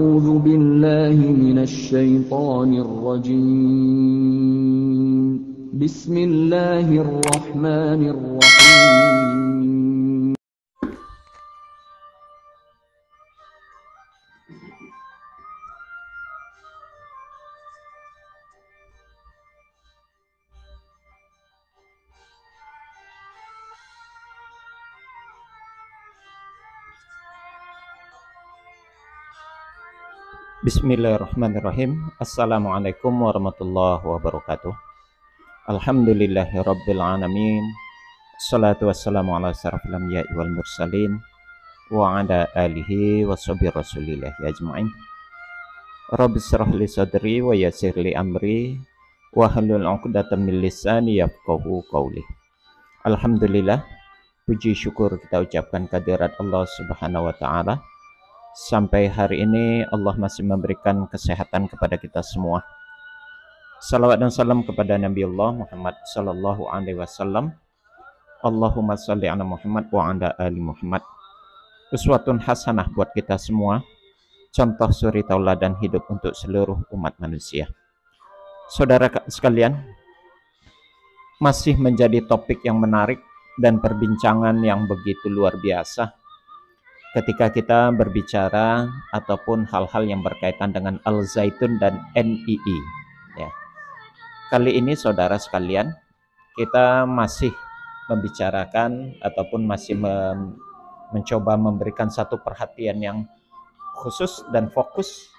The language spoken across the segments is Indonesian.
أعوذ بالله من الشيطان الرجيم بسم الله الرحمن الرحيم Bismillahirrahmanirrahim. Assalamualaikum warahmatullahi wabarakatuh. Alhamdulillahirabbil alamin. Shalatu wassalamu ala asyrafil anbiya'i wal mursalin wa ala alihi washabihi rasulillahi ajmain. Rabbi shrah li sadri wa yassir li amri wa hlul 'uqdatam min lisani yafqahu qawli. Alhamdulillah, puji syukur kita ucapkan kehadirat Allah Subhanahu wa taala. Sampai hari ini Allah masih memberikan kesehatan kepada kita semua. Salawat dan salam kepada Nabi Allah Muhammad sallallahu alaihi wasallam. Allahumma shalli ala Muhammad wa ala ali Muhammad. Uswatun hasanah buat kita semua. Contoh suri tauladan hidup untuk seluruh umat manusia. Saudara sekalian, masih menjadi topik yang menarik dan perbincangan yang begitu luar biasa ketika kita berbicara ataupun hal-hal yang berkaitan dengan Al-Zaitun dan NII. Ya. Kali ini saudara sekalian, kita masih membicarakan ataupun masih mencoba memberikan satu perhatian yang khusus dan fokus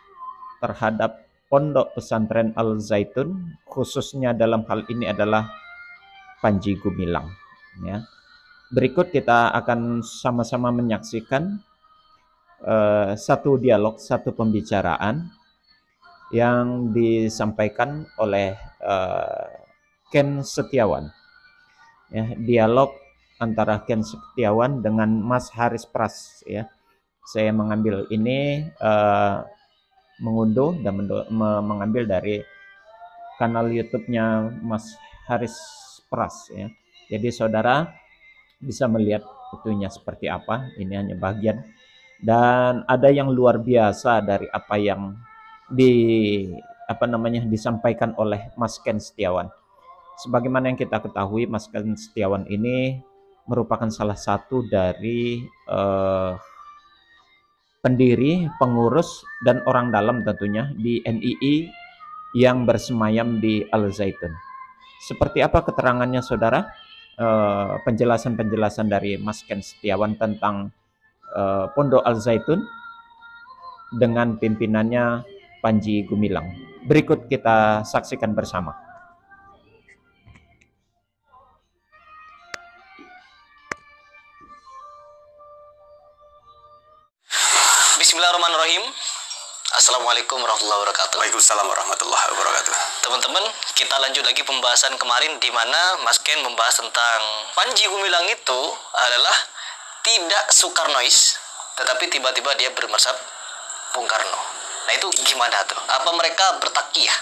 terhadap Pondok Pesantren Al-Zaitun, khususnya dalam hal ini adalah Panji Gumilang. Ya. Berikut kita akan sama-sama menyaksikan satu dialog, satu pembicaraan yang disampaikan oleh Ken Setiawan. Ya, dialog antara Ken Setiawan dengan Mas Haris Pras. Ya. Saya mengambil ini, mengunduh dan mengambil dari kanal YouTube-nya Mas Haris Pras. Ya. Jadi saudara bisa melihat itunya seperti apa. Ini hanya bagian, dan ada yang luar biasa dari apa yang disampaikan oleh Mas Ken Setiawan. Sebagaimana yang kita ketahui, Mas Ken Setiawan ini merupakan salah satu dari pendiri, pengurus, dan orang dalam tentunya di NII yang bersemayam di Al-Zaitun. Seperti apa keterangannya saudara? Penjelasan-penjelasan dari Mas Ken Setiawan tentang Pondok Al-Zaitun dengan pimpinannya Panji Gumilang. Berikut kita saksikan bersama. Bismillahirrahmanirrahim. Assalamualaikum warahmatullahi wabarakatuh. Waalaikumsalam warahmatullahi wabarakatuh. Teman-teman, kita lanjut lagi pembahasan kemarin di mana Mas Ken membahas tentang Panji Gumilang itu adalah tidak Soekarnois, tetapi tiba-tiba dia bermersab Bung Karno. Nah itu gimana tuh? Apa mereka bertakiyah?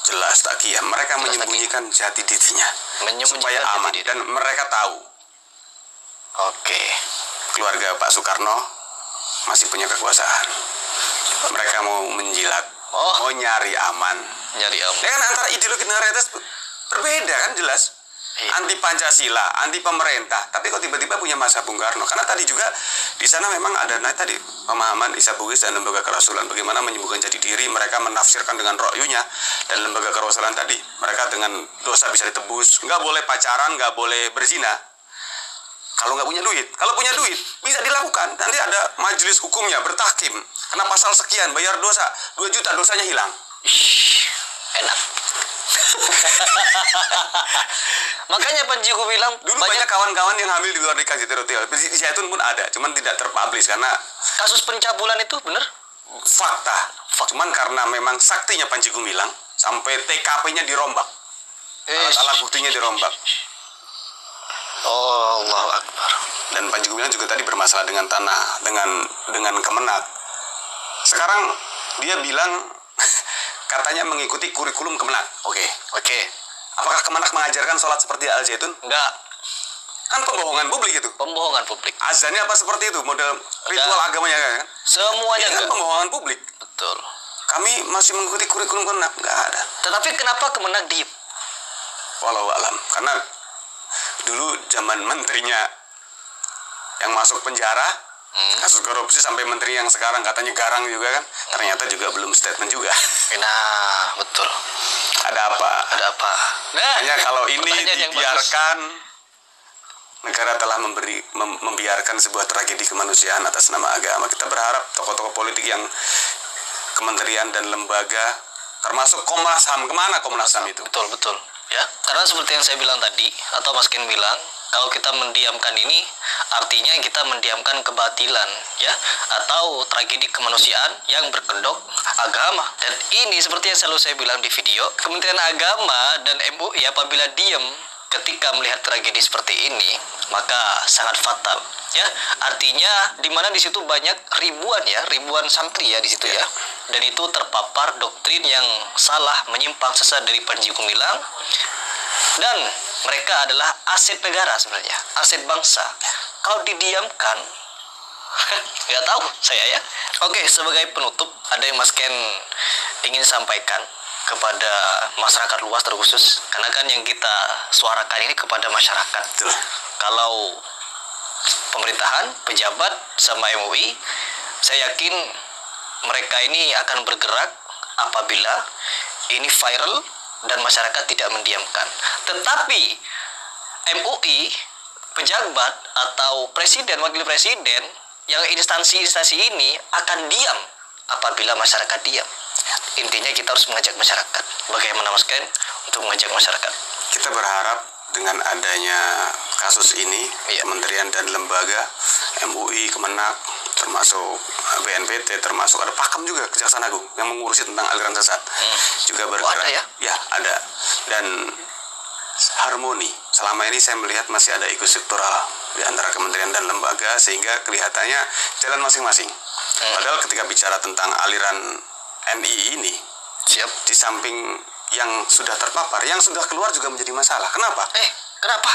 Jelas takiyah. Mereka menyembunyikan jati dirinya supaya aman, dan mereka tahu. Oke. Keluarga Pak Soekarno masih punya kekuasaan. Mereka mau menjilat, mau nyari aman. Nyari aman. Ya kan, antara ideologi dan realitas berbeda kan, jelas. Iya. Anti Pancasila, anti pemerintah, tapi kok tiba-tiba punya masa Bung Karno? Karena tadi juga di sana memang ada tadi pemahaman Isa Bugis dan lembaga kerasulan, bagaimana menyembuhkan jati diri. Mereka menafsirkan dengan rokyunya, dan lembaga kerasulan tadi mereka dengan dosa bisa ditebus, nggak boleh pacaran, nggak boleh berzina kalau nggak punya duit. Kalau punya duit bisa dilakukan, nanti ada majelis hukumnya bertahkim, kena pasal sekian, bayar dosa 2 juta, dosanya hilang. Enak. Makanya Panji Gumilang dulu banyak kawan-kawan yang hamil di luar nikah di Zaitun pun ada, cuman tidak terpublish karena kasus pencabulan itu benar fakta. Cuman karena memang saktinya Panji Gumilang sampai TKP-nya dirombak, alat buktinya dirombak. Oh, Allahu Akbar. Dan Panji Gumilang juga tadi bermasalah dengan tanah, dengan Kemenak. Sekarang dia bilang katanya mengikuti kurikulum Kemenak. Oke. Apakah Kemenak mengajarkan sholat seperti Al-Zaitun? Enggak. Kan pembohongan publik itu. Pembohongan publik. Azannya apa seperti itu? Model ritual agamanya kan? Semuanya ini kan pembohongan publik. kami masih mengikuti kurikulum Kemenak. Nggak ada. Tetapi kenapa Kemenak diem? Walau alam, karena dulu zaman menterinya yang masuk penjara, kasus korupsi sampai menteri yang sekarang katanya garang juga kan, ternyata juga belum statement juga. Nah, betul. Ada apa? Ada apa? Nah, Hanya kalau ini pertanyaan yang dibiarkan, negara telah membiarkan sebuah tragedi kemanusiaan atas nama agama. Kita berharap tokoh-tokoh politik yang kementerian dan lembaga, termasuk Komnas HAM, kemana Komnas HAM itu? Betul, betul. Ya, karena seperti yang saya bilang tadi, atau Mas Ken bilang, kalau kita mendiamkan ini, artinya kita mendiamkan kebatilan, ya, atau tragedi kemanusiaan yang berkedok agama. Dan ini seperti yang selalu saya bilang di video, Kementerian Agama dan MUI apabila diam ketika melihat tragedi seperti ini, maka sangat fatal. Ya, artinya di mana di situ banyak ribuan santri ya di situ ya. Dan itu terpapar doktrin yang salah, menyimpang sesat dari Panji Gumilang. Dan mereka adalah aset negara sebenarnya, aset bangsa. Kalau didiamkan, nggak tahu saya ya. Oke, sebagai penutup, ada yang Mas Ken ingin sampaikan kepada masyarakat luas terkhusus, karena kan yang kita suarakan ini kepada masyarakat. Kalau pemerintahan, pejabat, sama MUI, saya yakin mereka ini akan bergerak apabila ini viral dan masyarakat tidak mendiamkan. Tetapi MUI, pejabat atau presiden, wakil presiden, yang instansi-instansi ini akan diam apabila masyarakat diam. Intinya kita harus mengajak masyarakat. Bagaimana Mas Ken untuk mengajak masyarakat? Kita berharap dengan adanya kasus ini, kementerian dan lembaga, MUI, Kemenak, termasuk BNPT, termasuk ada Pakam juga, Kejaksaan Agung yang mengurusi tentang aliran sesat, juga bergerak. Ada ya? Ya, ada. Dan harmoni. Selama ini saya melihat masih ada struktural di antara kementerian dan lembaga, sehingga kelihatannya jalan masing-masing. Padahal ketika bicara tentang aliran NI ini, di samping yang sudah terpapar, yang sudah keluar juga menjadi masalah. Kenapa? Kenapa?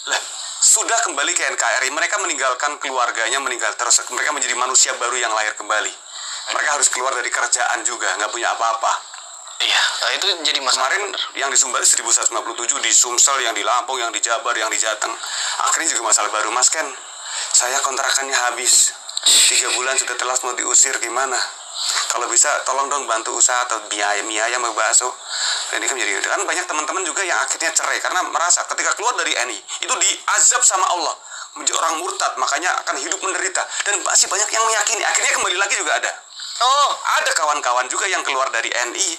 Lah, sudah kembali ke NKRI, mereka meninggalkan keluarganya, terus mereka menjadi manusia baru yang lahir kembali. Mereka harus keluar dari kerjaan juga, nggak punya apa-apa. Iya, itu jadi masalah. Kemarin yang di Sumbar 1157, di Sumsel, yang di Lampung, yang di Jabar, yang di Jateng. Akhirnya juga masalah baru. Mas Ken, saya kontrakannya habis. 3 bulan sudah telat mau diusir, gimana? Kalau bisa tolong dong bantu usaha atau biaya mau bakso. Dan ini kan menjadi, kan banyak teman-teman juga yang akhirnya cerai karena merasa ketika keluar dari NI itu diazab sama Allah, menjadi orang murtad, makanya akan hidup menderita. Dan masih banyak yang meyakini, akhirnya kembali lagi juga ada. Ada kawan-kawan juga yang keluar dari NI,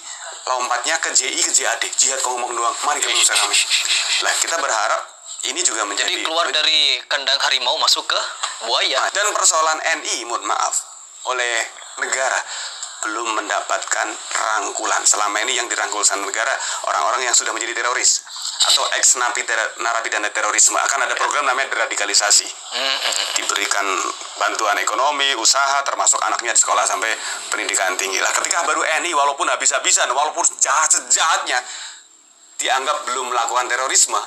lompatnya ke JI, ke JAD, jihad ngomong doang. Mari kita berusaha kami. Lah, kita berharap ini juga menjadi, jadi keluar dari kandang harimau masuk ke buaya. Dan persoalan NI, mohon maaf, oleh negara belum mendapatkan rangkulan. Selama ini yang dirangkul sama negara orang-orang yang sudah menjadi teroris atau ex narapidana terorisme. Akan ada program namanya deradikalisasi, diberikan bantuan ekonomi, usaha, termasuk anaknya di sekolah sampai pendidikan tinggi. Lah, ketika baru NI, walaupun habis-habisan, walaupun jahat-jahatnya, dianggap belum melakukan terorisme,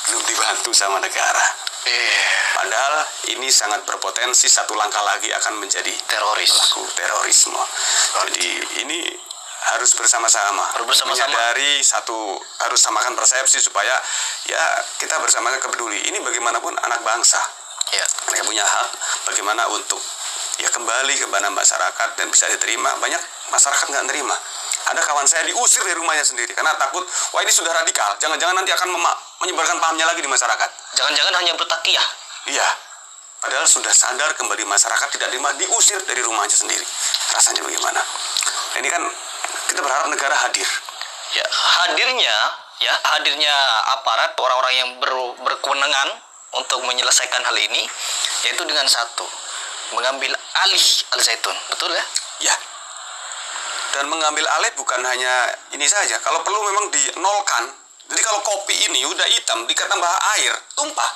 belum dibantu sama negara. Padahal ini sangat berpotensi satu langkah lagi akan menjadi pelaku terorisme. Jadi ini harus bersama-sama, menyadari harus samakan persepsi supaya ya kita bersama-sama peduli. Ini bagaimanapun anak bangsa, mereka punya hak bagaimana untuk ya kembali kepada masyarakat dan bisa diterima. Banyak masyarakat nggak terima. Ada kawan saya diusir dari rumahnya sendiri karena takut, wah ini sudah radikal, jangan-jangan nanti akan menyebarkan pahamnya lagi di masyarakat. Jangan-jangan hanya bertakiyah. Iya, padahal sudah sadar kembali masyarakat tidak terima, diusir dari rumahnya sendiri. Rasanya bagaimana? Nah, ini kan kita berharap negara hadir. Ya, hadirnya aparat, orang-orang yang berkewenangan untuk menyelesaikan hal ini, yaitu dengan satu, mengambil alih Al-Zaitun, betul ya? Ya. Dan mengambil alih bukan hanya ini saja. Kalau perlu memang dinolkan. Jadi kalau kopi ini udah hitam, ditambah air, tumpah.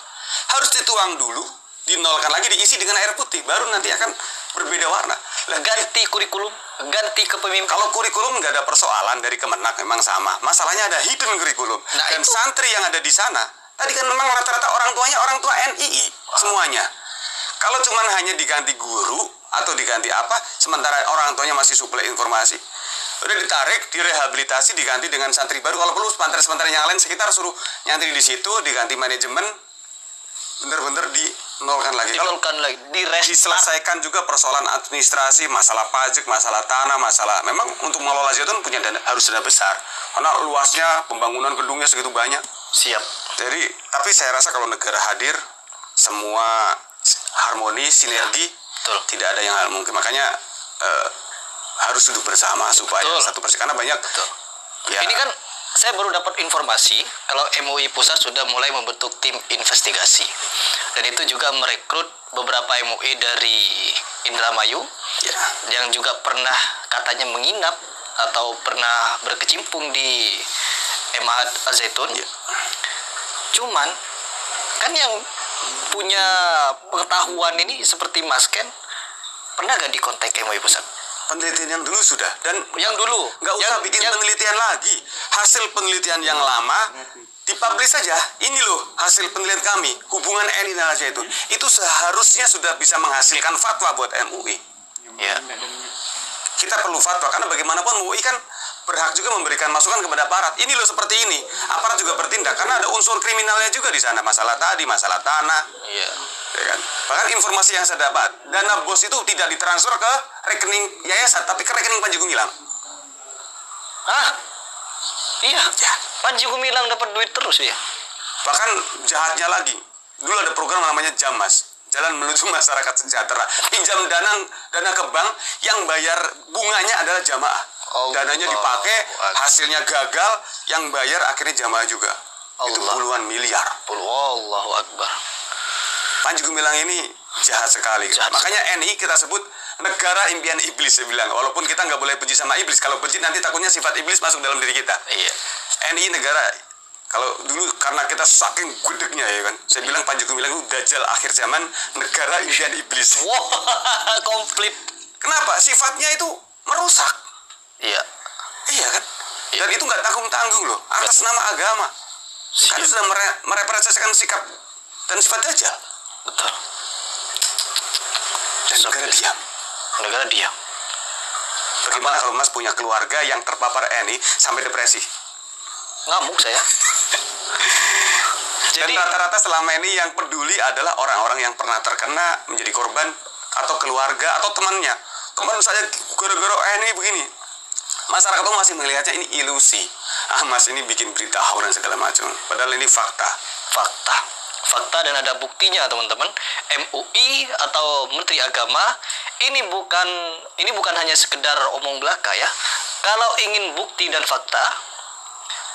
Harus dituang dulu, dinolkan lagi, diisi dengan air putih. Baru nanti akan berbeda warna. Ganti kurikulum, ganti kepemimpinan. Kalau kurikulum nggak ada persoalan dari Kemenak, memang sama. Masalahnya ada hidden kurikulum. Dan santri yang ada di sana, tadi kan memang rata-rata orang tuanya orang tua NII semuanya. Kalau cuma hanya diganti guru, atau diganti apa, sementara orang tuanya masih suplai informasi. Udah ditarik, direhabilitasi, diganti dengan santri baru. Kalau perlu pesantren-pesantren yang lain sekitar suruh nyantri di situ, diganti manajemen, bener-bener dinolkan lagi. Diselesaikan juga persoalan administrasi, masalah pajak, masalah tanah, masalah. Memang untuk mengelola Zaitun punya dana, harus dana besar. Karena luasnya, pembangunan gedungnya segitu banyak. Siap. Jadi, tapi saya rasa kalau negara hadir, semua harmoni, sinergi, Betul. tidak ada yang hal mungkin. Makanya harus duduk bersama supaya satu persen. Karena banyak. Betul. Ya, ini kan saya baru dapat informasi kalau MUI Pusat sudah mulai membentuk tim investigasi, dan itu juga merekrut beberapa MUI dari Indramayu yang juga pernah katanya menginap atau pernah berkecimpung di Ma'had Al-Zaitun. Cuman kan yang punya pengetahuan ini seperti Mas Ken, pernah gak dikontak MUI Pusat? penelitian yang dulu sudah, dan Yang dulu nggak usah bikin penelitian lagi. Hasil penelitian yang lama dipublish saja. Ini loh hasil penelitian kami, hubungan NI dan Al-Zaitun. Itu seharusnya sudah bisa menghasilkan fatwa buat MUI. Ya. Kita perlu fatwa karena bagaimanapun MUI kan berhak juga memberikan masukan kepada aparat. Ini loh seperti ini. Aparat juga bertindak karena ada unsur kriminalnya juga di sana. Masalah tadi, masalah tanah. Iya. Ya kan? Bahkan informasi yang saya dapat, dana BOS itu tidak ditransfer ke rekening yayasan, tapi ke rekening Panji Gumilang. Ah, iya. Ya. Panji Gumilang dapat duit terus ya. Bahkan jahatnya lagi, dulu ada program namanya Jamas, Jalan Menuju Masyarakat Sejahtera. Pinjam dana ke bank, yang bayar bunganya adalah jamaah. Dananya dipakai, hasilnya gagal, yang bayar akhirnya jamaah juga. Itu puluhan miliar. Allahu Akbar. Panji Gumilang ini jahat sekali. Makanya NI kita sebut negara impian iblis, saya bilang. Walaupun kita nggak boleh benci sama iblis. Kalau benci nanti takutnya sifat iblis masuk dalam diri kita. Iya. NI negara, kalau dulu karena kita saking gudegnya ya kan, saya bilang Panji Gumilang itu dajjal akhir zaman, negara impian iblis. Wah, komplit. Kenapa? Sifatnya itu merusak. Iya. Iya kan? Dan itu nggak tanggung-tanggung loh, atas nama agama. Karena sudah merepresentasikan sikap dan sifat dajjal. Betul. Dan negara diam. Negara diam. Bagaimana kalau Mas punya keluarga yang terpapar NI sampai depresi? Ngamuk saya. Dan rata-rata selama ini yang peduli adalah orang-orang yang pernah terkena menjadi korban, atau keluarga atau temannya. Teman saya gara-gara NI begini. Masyarakat itu masih melihatnya ini ilusi. Ah Mas ini bikin berita dan segala macam. Padahal ini fakta. Fakta dan ada buktinya teman-teman. MUI atau Menteri Agama ini bukan hanya sekedar omong belaka ya. Kalau ingin bukti dan fakta,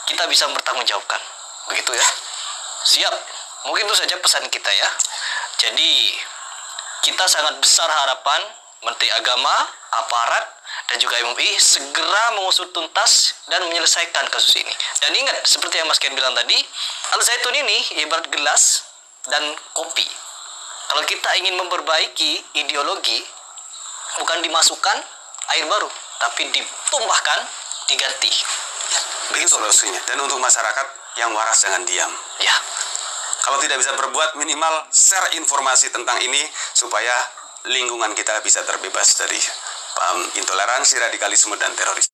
kita bisa bertanggungjawabkan. Begitu ya. Siap. Mungkin itu saja pesan kita ya. Jadi kita sangat besar harapan Menteri Agama, aparat, dan juga MUI segera mengusut tuntas dan menyelesaikan kasus ini. Dan ingat, seperti yang Mas Ken bilang tadi, Al-Zaitun ini ibarat gelas dan kopi. Kalau kita ingin memperbaiki ideologi, bukan dimasukkan air baru, tapi ditumpahkan, diganti. Begitu solusinya. Dan untuk masyarakat yang waras jangan diam. Ya. Kalau tidak bisa berbuat, minimal share informasi tentang ini supaya lingkungan kita bisa terbebas dari paham intoleransi, radikalisme, dan teroris.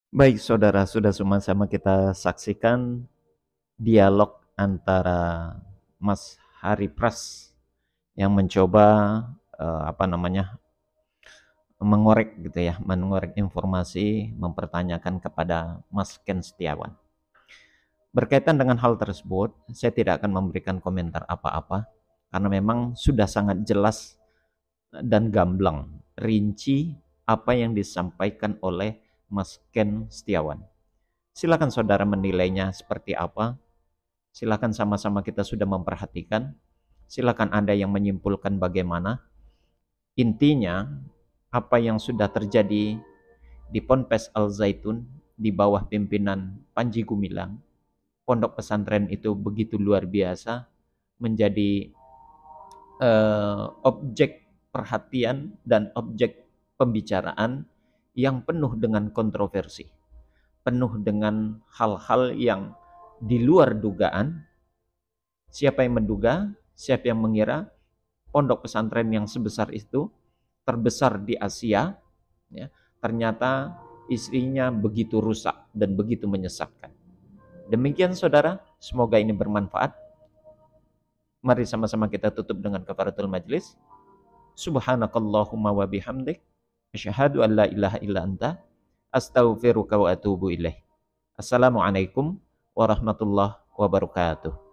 Baik saudara, sudah sama-sama kita saksikan dialog antara Mas Hari Pras yang mencoba mengorek gitu ya, mengorek informasi, mempertanyakan kepada Mas Ken Setiawan. Berkaitan dengan hal tersebut, saya tidak akan memberikan komentar apa-apa karena memang sudah sangat jelas dan gamblang, rinci apa yang disampaikan oleh Mas Ken Setiawan. Silakan saudara menilainya seperti apa. Silakan sama-sama kita sudah memperhatikan. Silakan Anda yang menyimpulkan bagaimana. Intinya, apa yang sudah terjadi di Ponpes Al-Zaitun di bawah pimpinan Panji Gumilang, pondok pesantren itu begitu luar biasa, menjadi objek perhatian dan objek pembicaraan yang penuh dengan kontroversi, penuh dengan hal-hal yang di luar dugaan. Siapa yang menduga, siapa yang mengira pondok pesantren yang sebesar itu terbesar di Asia, ya, ternyata istrinya begitu rusak dan begitu menyesatkan. Demikian saudara, semoga ini bermanfaat. Mari sama-sama kita tutup dengan kafaratul majlis. Subhanakallahumma wa bihamdik, asyhadu an la ilaha illa anta, astaghfiruka wa atubu ilaih. Assalamualaikum warahmatullahi wabarakatuh.